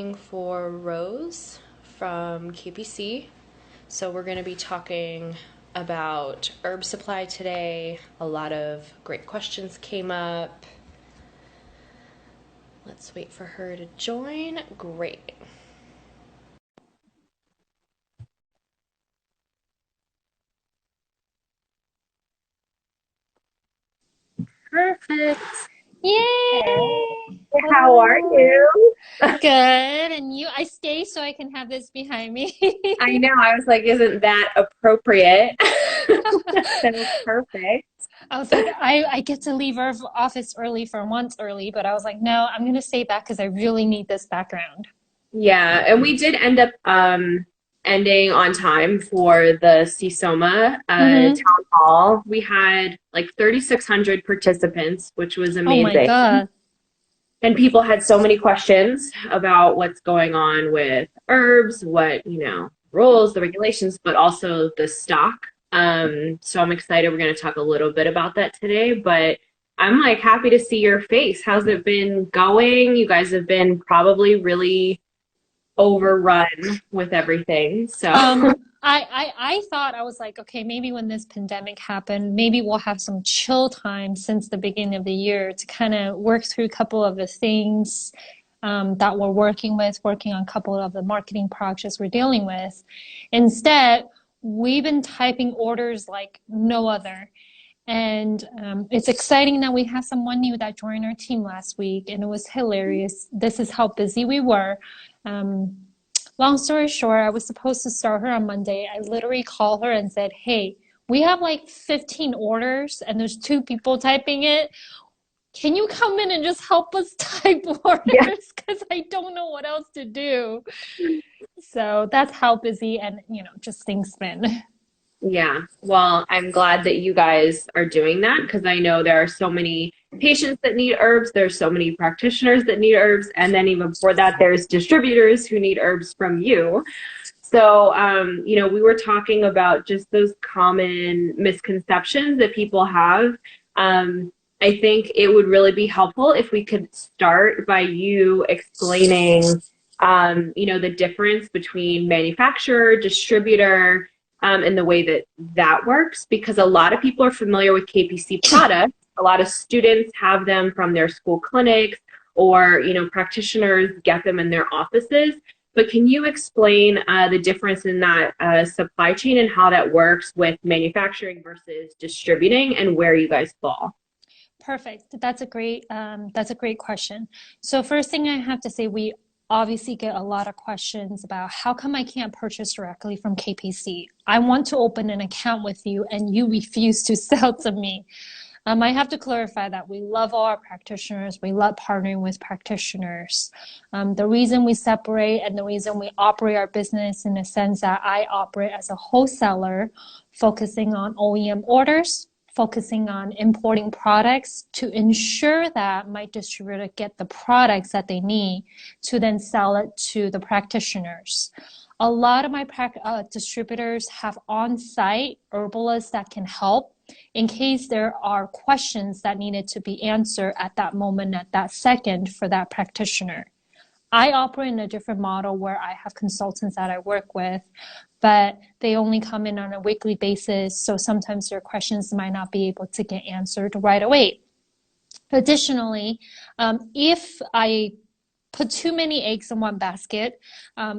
For Rose from KPC. So we're going to be talking about herb supply today. A lot of great questions came up. Let's wait for her to join. Great. Perfect. Yay! How are Hello. you? Good. And you, I stay so I can have this behind me. I know. I was like, isn't that appropriate? So perfect. I was like, I get to leave our office early for once early, but I was like, no, I'm gonna stay back because I really need this background. Yeah, and we did end up ending on time for the CSOMA Mm-hmm. town hall. We had like 3,600 participants, which was Oh my amazing. God. And people had so many questions about what's going on with herbs, rules, the regulations, but also the stock. So I'm excited. We're going to talk a little bit about that today, but I'm like happy to see your face. How's it been going? You guys have been probably really overrun with everything. So, I thought I was like, okay, maybe when this pandemic happened, maybe we'll have some chill time since the beginning of the year to kind of work through a couple of the things that we're working on a couple of the marketing projects we're dealing with. Instead, we've been typing orders like no other. And it's exciting that we have someone new that joined our team last week, and it was hilarious. This is how busy we were. Um, Long story short, I was supposed to start her on Monday. I literally called her and said, hey, we have like 15 orders and there's two people typing it. Can you come in and just help us type yeah. orders? Because I don't know what else to do. So that's how busy and, just things been. Yeah. Well, I'm glad that you guys are doing that because I know there are so many patients that need herbs. There's so many practitioners that need herbs. And then even before that, there's distributors who need herbs from you. So, we were talking about just those common misconceptions that people have. I think it would really be helpful if we could start by you explaining, the difference between manufacturer, distributor, and the way that that works, because a lot of people are familiar with KPC products. A lot of students have them from their school clinics, or practitioners get them in their offices. But can you explain the difference in that supply chain and how that works with manufacturing versus distributing and where you guys fall? Perfect. That's a great question. So first thing I have to say, we obviously get a lot of questions about how come I can't purchase directly from KPC? I want to open an account with you and you refuse to sell to me. I have to clarify that we love all our practitioners. We love partnering with practitioners. The reason we separate and the reason we operate our business in the sense that I operate as a wholesaler, focusing on OEM orders, focusing on importing products to ensure that my distributor get the products that they need to then sell it to the practitioners. A lot of my distributors have on-site herbalists that can help in case there are questions that needed to be answered at that moment, at that second for that practitioner. I operate in a different model where I have consultants that I work with, but they only come in on a weekly basis. So sometimes their questions might not be able to get answered right away. Additionally, if I put too many eggs in one basket,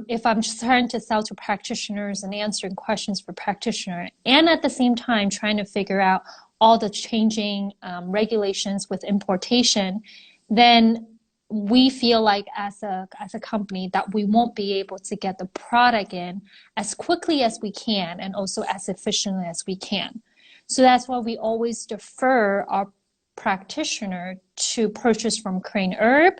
if I'm starting to sell to practitioners and answering questions for practitioner, and at the same time trying to figure out all the changing regulations with importation, then we feel like as a company that we won't be able to get the product in as quickly as we can and also as efficiently as we can. So that's why we always defer our practitioner to purchase from Crane Herb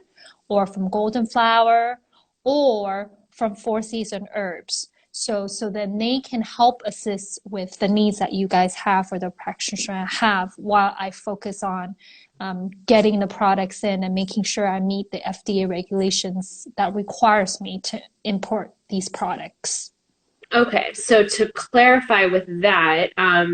or from Golden Flower or from Four Season Herbs. So then they can help assist with the needs that you guys have or the practitioner have while I focus on getting the products in and making sure I meet the FDA regulations that requires me to import these products. Okay, so to clarify with that,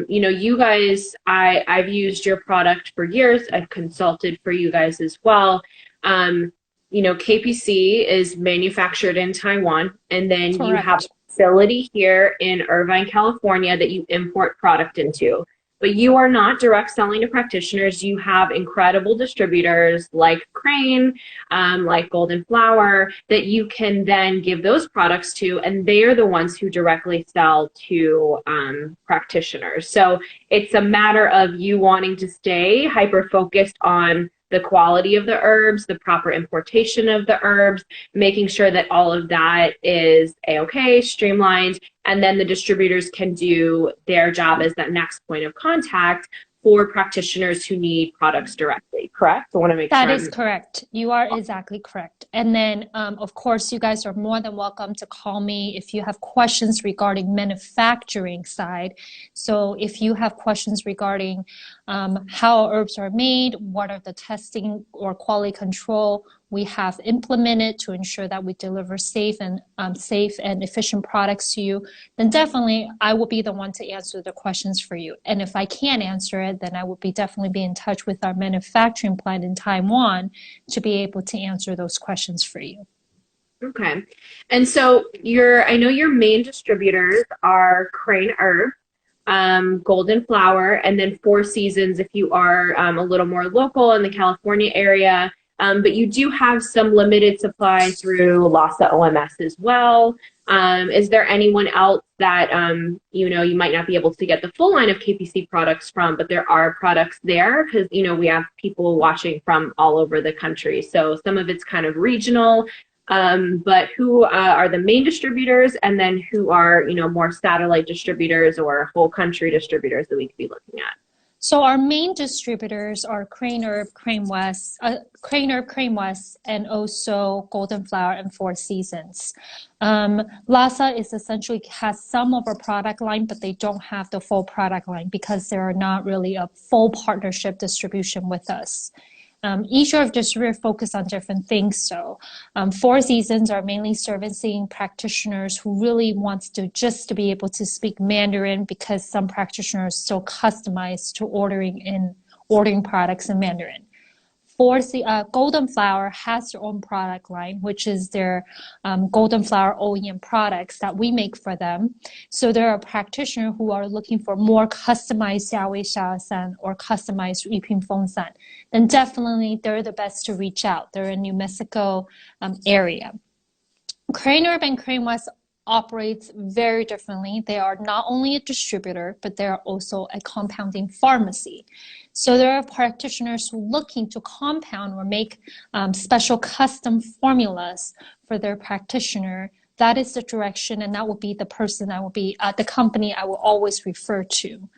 you guys, I've used your product for years. I've consulted for you guys as well. Um, KPC is manufactured in Taiwan, and then you have Correct. a facility here in Irvine, California that you import product into. But you are not direct selling to practitioners. You have incredible distributors like Crane, like Golden Flower, that you can then give those products to, and they are the ones who directly sell to practitioners. So it's a matter of you wanting to stay hyper focused on the quality of the herbs, the proper importation of the herbs, making sure that all of that is a-okay, streamlined, and then the distributors can do their job as that next point of contact for practitioners who need products directly. Correct? I want to make That sure is correct. You are exactly correct. And then, of course, you guys are more than welcome to call me if you have questions regarding manufacturing side. So if you have questions regarding how herbs are made, what are the testing or quality control we have implemented to ensure that we deliver safe and efficient products to you, then definitely I will be the one to answer the questions for you. And if I can't answer it, then I will definitely be in touch with our manufacturing plant in Taiwan to be able to answer those questions for you. Okay. And so I know your main distributors are Crane Herb, Golden Flower, and then Four Seasons if you are a little more local in the California area. But you do have some limited supply through LASA OMS as well. Is there anyone else that, you might not be able to get the full line of KPC products from, but there are products there? Because, we have people watching from all over the country. So some of it's kind of regional, but who are the main distributors, and then who are, more satellite distributors or whole country distributors that we could be looking at? So our main distributors are Crane Herb, Crane West, and also Golden Flower and Four Seasons. LASA has some of our product line, but they don't have the full product line because they're not really a full partnership distribution with us. Each of distributors focus on different things. So Four Seasons are mainly servicing practitioners who really wants to be able to speak Mandarin, because some practitioners still customized to ordering products in Mandarin. Golden Flower has their own product line, which is their Golden Flower OEM products that we make for them. So there are practitioners who are looking for more customized Xiaowei Xiaosan or customized Yuping Fengsan. Then definitely they're the best to reach out. They're in New Mexico area. Crane Herb and Crane West operates very differently. They are not only a distributor, but they are also a compounding pharmacy. So there are practitioners who are looking to compound or make special custom formulas for their practitioner. That is the direction, and that will be the person the company I will always refer to.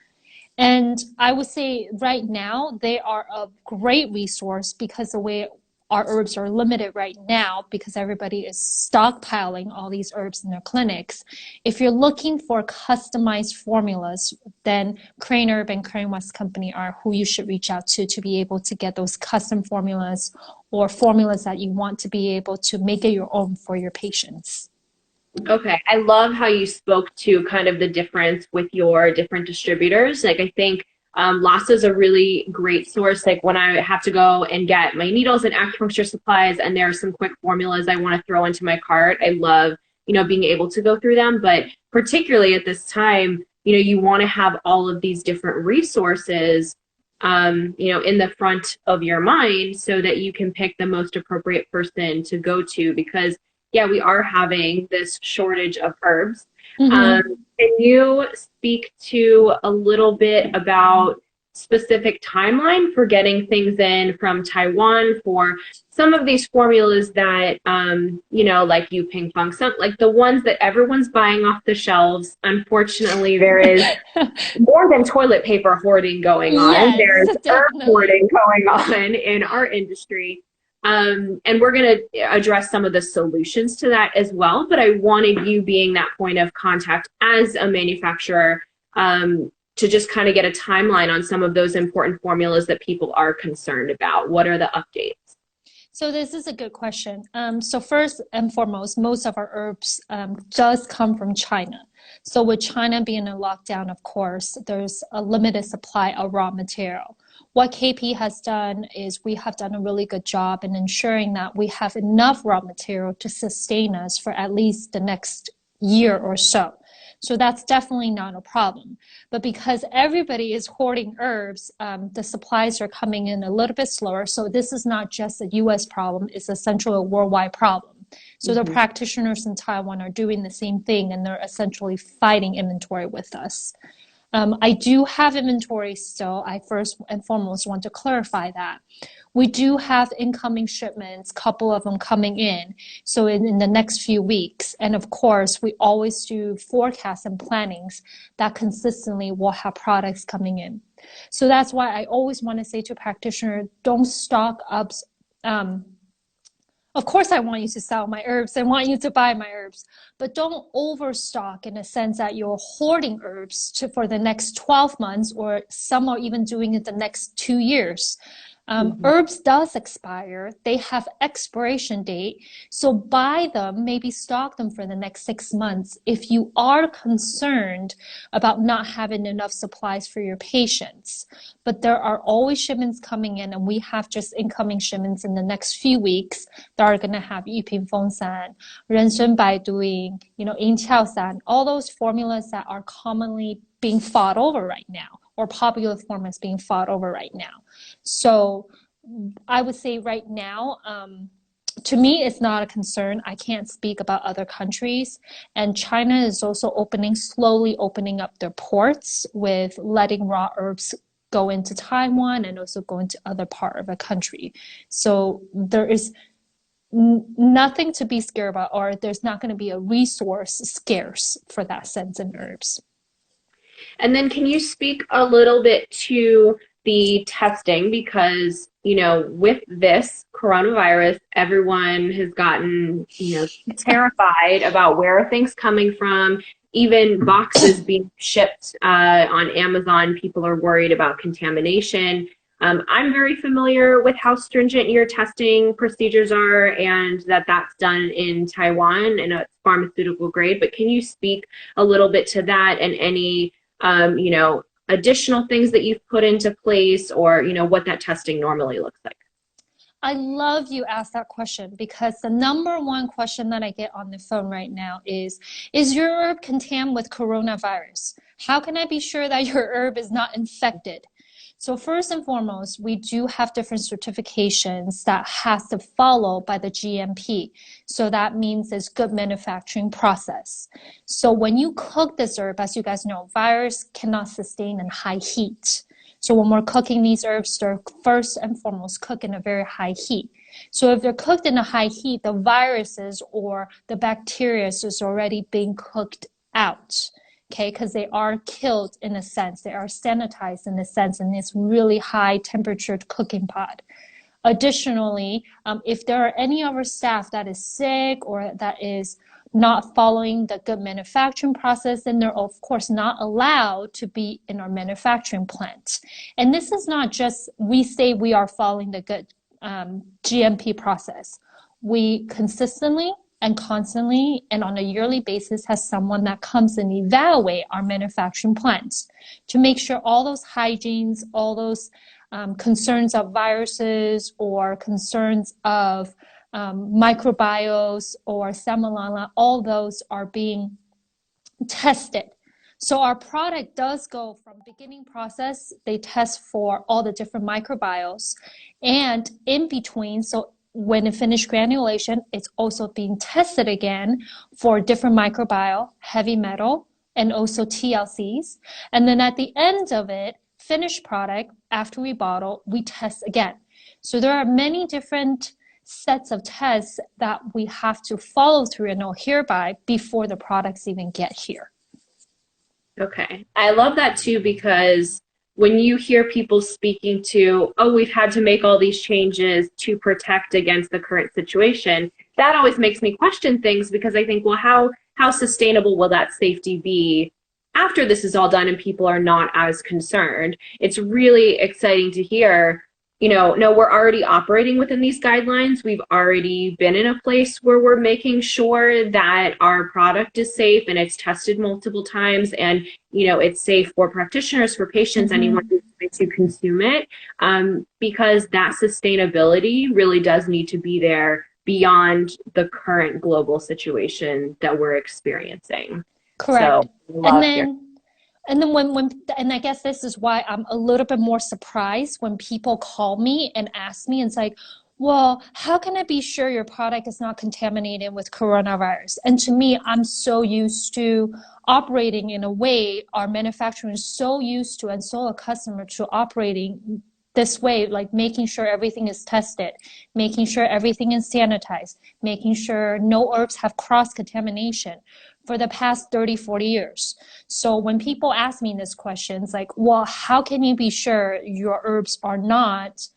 And I would say right now, they are a great resource because the way our herbs are limited right now, because everybody is stockpiling all these herbs in their clinics. If you're looking for customized formulas, then Crane Herb and Crane West Company are who you should reach out to be able to get those custom formulas or formulas that you want to be able to make it your own for your patients. Okay. I love how you spoke to kind of the difference with your different distributors. Like, I think LASA is a really great source. Like, when I have to go and get my needles and acupuncture supplies, and there are some quick formulas I want to throw into my cart, I love, being able to go through them. But particularly at this time, you want to have all of these different resources, in the front of your mind so that you can pick the most appropriate person to go to, because yeah, we are having this shortage of herbs. Mm-hmm. Can you speak to a little bit about specific timeline for getting things in from Taiwan for some of these formulas that, like Yuping Fengsan, like the ones that everyone's buying off the shelves? Unfortunately, there is more than toilet paper hoarding going on. Yes, There's herb definitely. hoarding going on in our industry. And we're going to address some of the solutions to that as well. But I wanted you, being that point of contact as a manufacturer, to just kind of get a timeline on some of those important formulas that people are concerned about. What are the updates? So this is a good question. So first and foremost, most of our herbs does come from China. So with China being in lockdown, of course, there's a limited supply of raw material. what KP has done is we have done a really good job in ensuring that we have enough raw material to sustain us for at least the next year or so. So that's definitely not a problem. But because everybody is hoarding herbs, the supplies are coming in a little bit slower. So this is not just a US problem, it's essentially a worldwide problem. So the practitioners in Taiwan are doing the same thing, and they're essentially fighting inventory with us. I do have inventory still. I first and foremost want to clarify that. We do have incoming shipments, couple of them coming in, so in the next few weeks. And of course, we always do forecasts and plannings that consistently will have products coming in. So that's why I always want to say to practitioners, don't stock up. Of course, I want you to sell my herbs. I want you to buy my herbs, but don't overstock in a sense that you're hoarding herbs for the next 12 months, or some are even doing it the next 2 years. Herbs does expire. They have expiration date. So buy them, maybe stock them for the next 6 months if you are concerned about not having enough supplies for your patients. But there are always shipments coming in, and we have just incoming shipments in the next few weeks that are going to have 玉屏风散, 人参白毒饮, 银翘散, all those formulas that are commonly being fought over right now, or popular formulas being fought over right now. So I would say right now, to me, it's not a concern. I can't speak about other countries. And China is also slowly opening up their ports with letting raw herbs go into Taiwan and also go into other part of the country. So there is nothing to be scared about, or there's not going to be a resource scarce for that sense in herbs. And then can you speak a little bit to the testing? Because, with this coronavirus, everyone has gotten, terrified about where are things coming from. Even boxes being shipped on Amazon, people are worried about contamination. I'm very familiar with how stringent your testing procedures are, and that's done in Taiwan, and it's pharmaceutical grade. But can you speak a little bit to that and any additional things that you've put into place, or, what that testing normally looks like? I love you asked that question, because the number one question that I get on the phone right now is your herb contaminated with coronavirus? How can I be sure that your herb is not infected? So first and foremost, we do have different certifications that has to follow by the GMP. So that means it's good manufacturing process. So when you cook this herb, as you guys know, virus cannot sustain in high heat. So when we're cooking these herbs, they're first and foremost cooked in a very high heat. So if they're cooked in a high heat, the viruses or the bacteria is already being cooked out. Okay, because they are killed in a sense, they are sanitized in a sense, and it's really high temperature cooking pot. Additionally, if there are any of our staff that is sick or that is not following the good manufacturing process, then they're of course not allowed to be in our manufacturing plant. And this is not just we say we are following the good GMP process. We consistently and constantly and on a yearly basis has someone that comes and evaluate our manufacturing plants to make sure all those hygienes, all those concerns of viruses or concerns of microbiomes or salmonella, all those are being tested. So our product does go from beginning process, they test for all the different microbiomes, and in between, so when it finished granulation, it's also being tested again for different microbiome, heavy metal, and also TLCs. And then at the end of it, finished product, after we bottle, we test again. So there are many different sets of tests that we have to follow through and adhere by before the products even get here. Okay. I love that too, because when you hear people speaking to, oh, we've had to make all these changes to protect against the current situation, that always makes me question things, because I think, well, how sustainable will that safety be after this is all done and people are not as concerned? It's really exciting to hear, no, we're already operating within these guidelines. We've already been in a place where we're making sure that our product is safe and it's tested multiple times, and, it's safe for practitioners, for patients, anyone who's and to consume it, because that sustainability really does need to be there beyond the current global situation that we're experiencing. Correct. So, And love your then and then when I guess this is why I'm a little bit more surprised when people call me and ask me, and it's like, well, how can I be sure your product is not contaminated with coronavirus? And to me, I'm so used to operating in a way our manufacturer is so used to and so accustomed to operating this way, like making sure everything is tested, making sure everything is sanitized, making sure no herbs have cross-contamination for the past 30, 40 years. So when people ask me this question, it's like, well, how can you be sure your herbs are not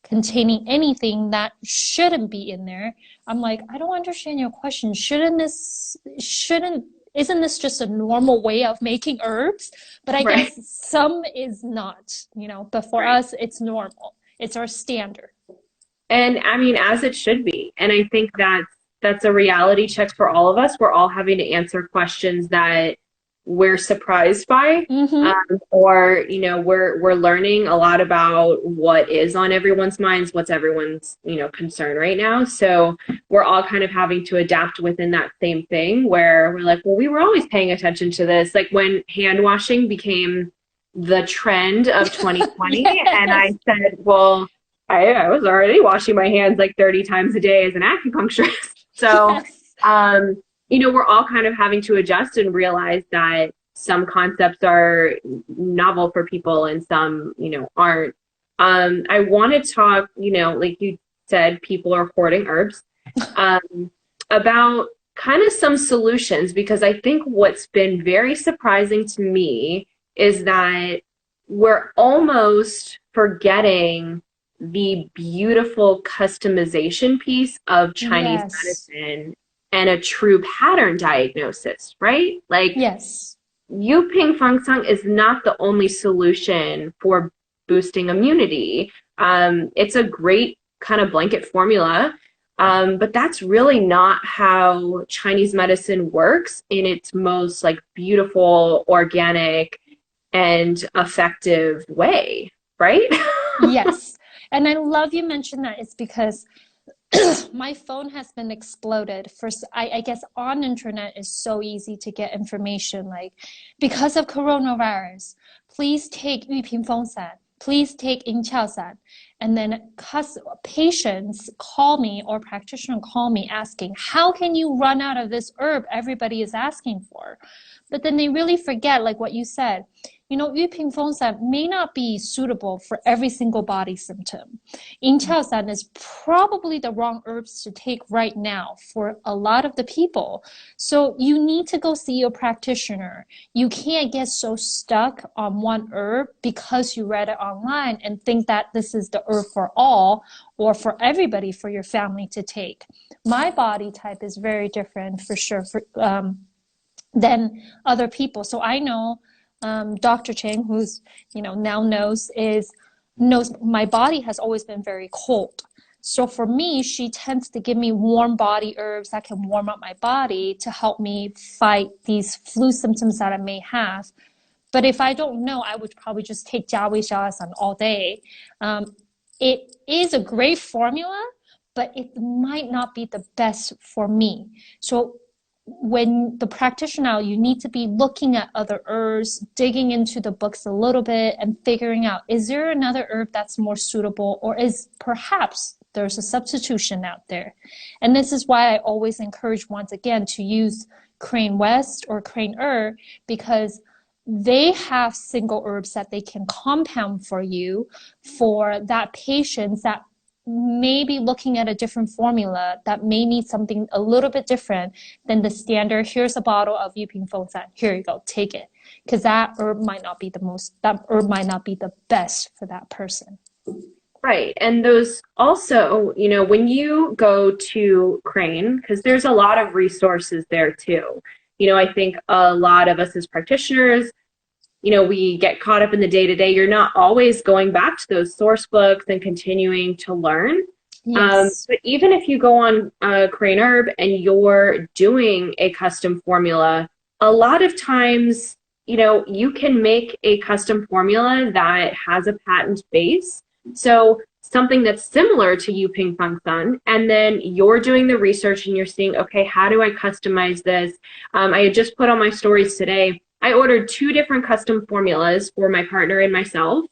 containing anything that shouldn't be in there? I'm like, I don't understand your question. Isn't this just a normal way of making herbs? But I right. guess some is not, but for Right. us, it's normal. It's our standard. And I mean, as it should be. And I think that's a reality check for all of us. We're all having to answer questions that we're surprised by, or we're learning a lot about what is on everyone's minds, what's everyone's concern right now. So we're all kind of having to adapt within that same thing, where we're like, well, we were always paying attention to this. Like when hand washing became the trend of 2020, Yes. and I said, well, I was already washing my hands like 30 times a day as an acupuncturist. So, Yes. we're all kind of having to adjust and realize that some concepts are novel for people and some, aren't. I want to talk, like you said, people are hoarding herbs, about kind of some solutions, because I think what's been very surprising to me is that we're almost forgetting the beautiful customization piece of Chinese Yes. medicine and a true pattern diagnosis, right? Like Yes. Yu Ping Feng Sung is not the only solution for boosting immunity. It's a great kind of blanket formula, but that's really not how Chinese medicine works in its most like beautiful, organic, and effective way, right? Yes. And I love you mentioned that. It's because my phone has been exploded. First, I guess on internet is so easy to get information, like because of coronavirus, please take 玉屏风散, please take 银翘散. And then patients call me or practitioners call me asking, how can you run out of this herb everybody is asking for? But then they really forget, like what you said, 玉屏风散 may not be suitable for every single body symptom. 银翘散 is probably the wrong herbs to take right now for a lot of the people. So you need to go see your practitioner. You can't get so stuck on one herb because you read it online and think that this is the herb for all or for everybody, for your family to take. My body type is very different for sure than other people. So I know Dr. Chang, who's now knows my body has always been very cold. So for me, she tends to give me warm body herbs that can warm up my body to help me fight these flu symptoms that I may have. But if I don't know, I would probably just take Jiawei Xiaosan all day. It is a great formula, but it might not be the best for me. So when the practitioner, you need to be looking at other herbs, digging into the books a little bit and figuring out, is there another herb that's more suitable, or is perhaps there's a substitution out there? And this is why I always encourage, once again, to use Crane West or Crane Herb, because they have single herbs that they can compound for you for that patient that may be looking at a different formula that may need something a little bit different than the standard. Here's a bottle of Yu Ping Feng San. Here you go, take it. Because that herb might not be the best for that person. Right. And those also, when you go to Crane, because there's a lot of resources there too. I think a lot of us as practitioners, we get caught up in the day-to-day. You're not always going back to those source books and continuing to learn. Yes. But even if you go on Crane Herb and you're doing a custom formula, a lot of times, you can make a custom formula that has a patent base. So something that's similar to Yu Ping Feng Sun, and then you're doing the research and you're seeing, okay, how do I customize this? I had just put on my stories today, I ordered 2 different custom formulas for my partner and myself.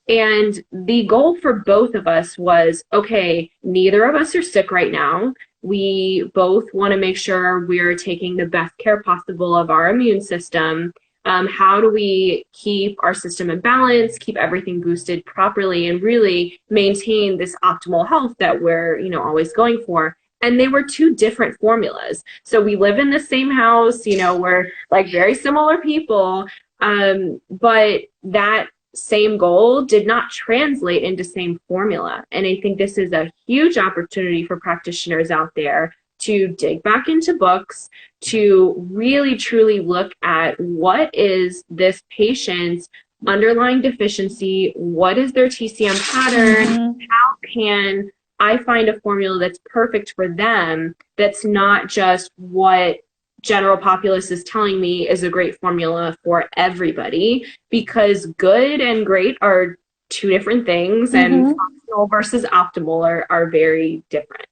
And the goal for both of us was, okay, neither of us are sick right now. We both want to make sure we're taking the best care possible of our immune system. How do we keep our system in balance, keep everything boosted properly, and really maintain this optimal health that we're, always going for? And they were 2 different formulas. So we live in the same house, we're like very similar people, but that same goal did not translate into same formula. And I think this is a huge opportunity for practitioners out there to dig back into books, to really truly look at what is this patient's underlying deficiency, what is their TCM pattern, how can I find a formula that's perfect for them, that's not just what general populace is telling me is a great formula for everybody, because good and great are 2 different things, and functional versus optimal are very different.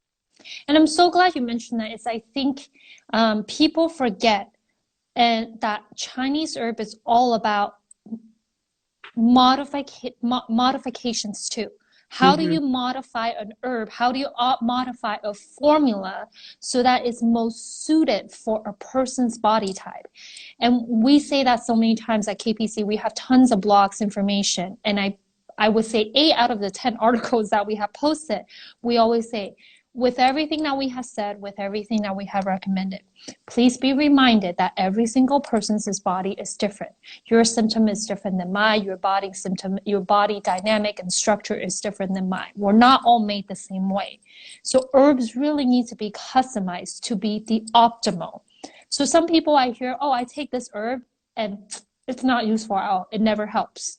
And I'm so glad you mentioned that. I think people forget and that Chinese herb is all about modifications too. How do you modify an herb? How do you modify a formula so that it's most suited for a person's body type? And we say that so many times at KPC. We have tons of blogs, information, and I would say 8 out of the 10 articles that we have posted, we always say, with everything that we have said, with everything that we have recommended, please be reminded that every single person's body is different. Your symptom is different than mine. Your body dynamic and structure is different than mine. We're not all made the same way. So herbs really need to be customized to be the optimal. So some people I hear, oh, I take this herb and it's not useful at all. It never helps.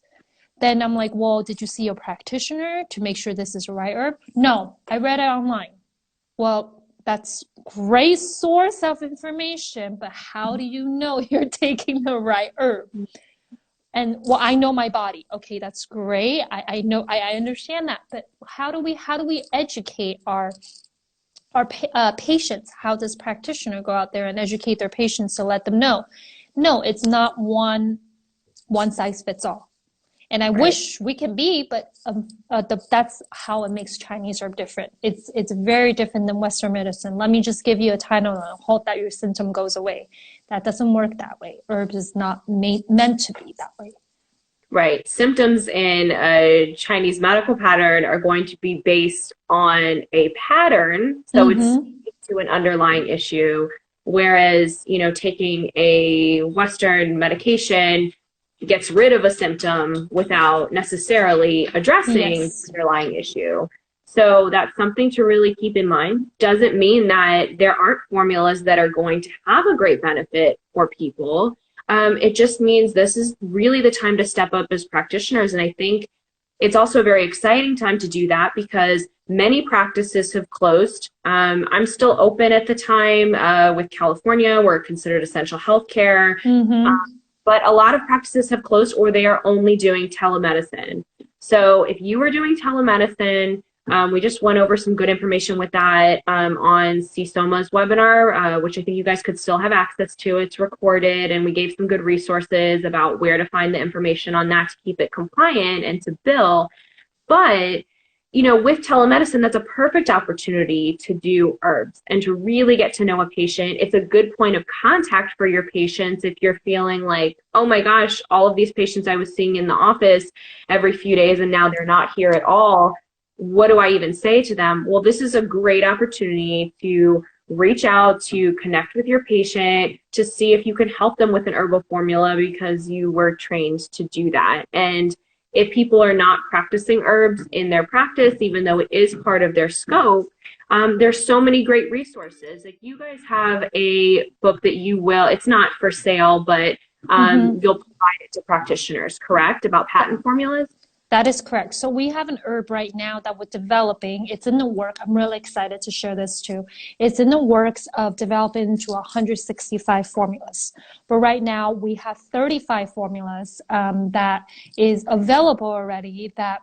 Then I'm like, well, did you see a practitioner to make sure this is the right herb? No, I read it online. Well, that's great source of information, but how do you know you're taking the right herb? And well, I know my body. Okay, that's great. I know, I understand that. But how do we educate our patients? How does practitioner go out there and educate their patients to let them know? No, it's not one size fits all. And I wish we could be, but that's how it makes Chinese herb different. It's very different than Western medicine. Let me just give you a Tylenol and hope that your symptom goes away. That doesn't work that way. Herbs is not meant to be that way. Right. Symptoms in a Chinese medical pattern are going to be based on a pattern. So it's to an underlying issue. Whereas, taking a Western medication gets rid of a symptom without necessarily addressing the underlying issue. So that's something to really keep in mind. Doesn't mean that there aren't formulas that are going to have a great benefit for people. It just means this is really the time to step up as practitioners. And I think it's also a very exciting time to do that because many practices have closed. I'm still open at the time with California. We're considered essential healthcare. But a lot of practices have closed or they are only doing telemedicine. So if you were doing telemedicine, we just went over some good information with that on CSOMA's webinar, which I think you guys could still have access to. It's recorded, and we gave some good resources about where to find the information on that to keep it compliant and to bill. But with telemedicine, that's a perfect opportunity to do herbs and to really get to know a patient. It's a good point of contact for your patients if you're feeling like, oh my gosh, all of these patients I was seeing in the office every few days and now they're not here at all. What do I even say to them? Well, this is a great opportunity to reach out, to connect with your patient, to see if you can help them with an herbal formula because you were trained to do that. And if people are not practicing herbs in their practice, even though it is part of their scope, there's so many great resources. Like you guys have a book that it's not for sale, but you'll provide it to practitioners, correct? About patent formulas? That is correct. So we have an herb right now that we're developing. It's in the work. I'm really excited to share this too. It's in the works of developing into 165 formulas. But right now we have 35 formulas that is available already that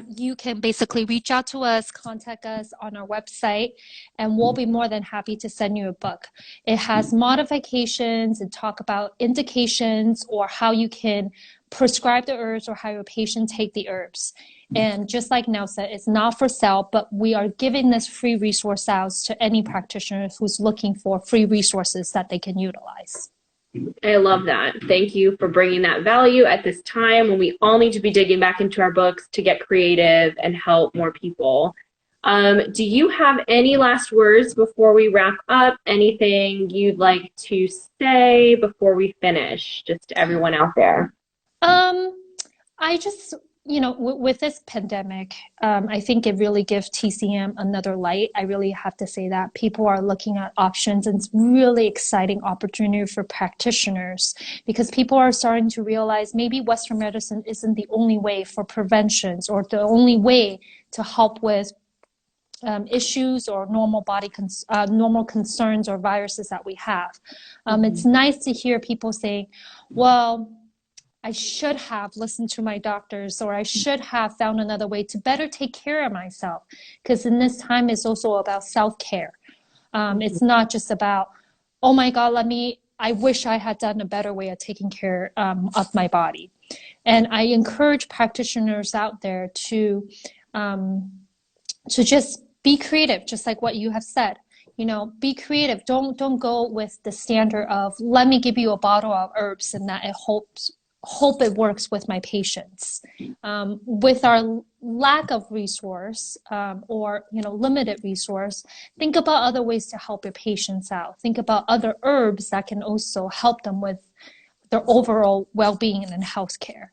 you can basically reach out to us, contact us on our website, and we'll be more than happy to send you a book. It has modifications and talk about indications or how you can prescribe the herbs or how your patient take the herbs. And just like Nell said, it's not for sale, but we are giving this free resource out to any practitioner who's looking for free resources that they can utilize. I love that. Thank you for bringing that value at this time when we all need to be digging back into our books to get creative and help more people. Do you have any last words before we wrap up? Anything you'd like to say before we finish, just to everyone out there? I just, with this pandemic, I think it really gives TCM another light. I really have to say that people are looking at options, and it's really exciting opportunity for practitioners because people are starting to realize maybe Western medicine isn't the only way for preventions or the only way to help with issues or normal concerns or viruses that we have. It's nice to hear people saying, well, I should have listened to my doctors, or I should have found another way to better take care of myself. Because in this time, it's also about self-care. It's not just about, oh my God, I wish I had done a better way of taking care of my body. And I encourage practitioners out there to just be creative, just like what you have said. Be creative. Don't go with the standard of, let me give you a bottle of herbs and that it hope it works with my patients. With our lack of resource or limited resource, think about other ways to help your patients out. Think about other herbs that can also help them with their overall well-being and healthcare.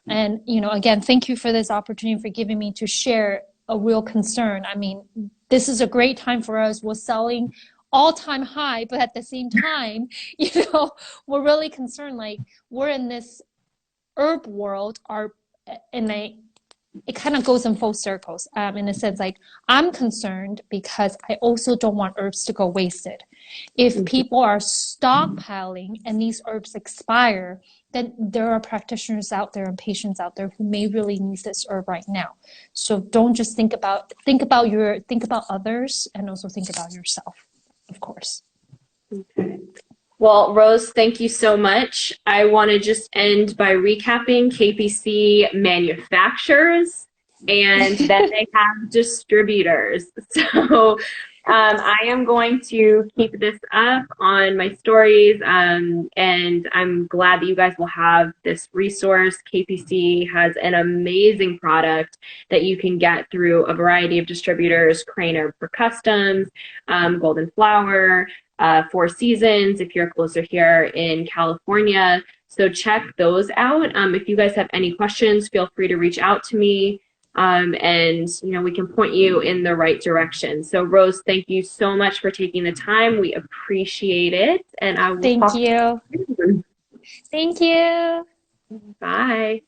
And again, thank you for this opportunity for giving me to share a real concern. I mean, this is a great time for us. We're selling all-time high, but at the same time, we're really concerned. Like, we're in this herb world, it kind of goes in full circles in a sense. Like, I'm concerned because I also don't want herbs to go wasted. If people are stockpiling and these herbs expire, then there are practitioners out there and patients out there who may really need this herb right now. So don't just think about others, and also think about yourself, of course. Okay. Well, Rose, thank you so much. I want to just end by recapping. KPC manufactures, and then they have distributors. So I am going to keep this up on my stories, and I'm glad that you guys will have this resource. KPC has an amazing product that you can get through a variety of distributors: Craner for customs, Golden Flower, Four Seasons if you're closer here in California. So check those out. If you guys have any questions, feel free to reach out to me, and we can point you in the right direction. So Rose, thank you so much for taking the time. We appreciate it, and I will Thank you. talk to you soon. Thank you. Bye.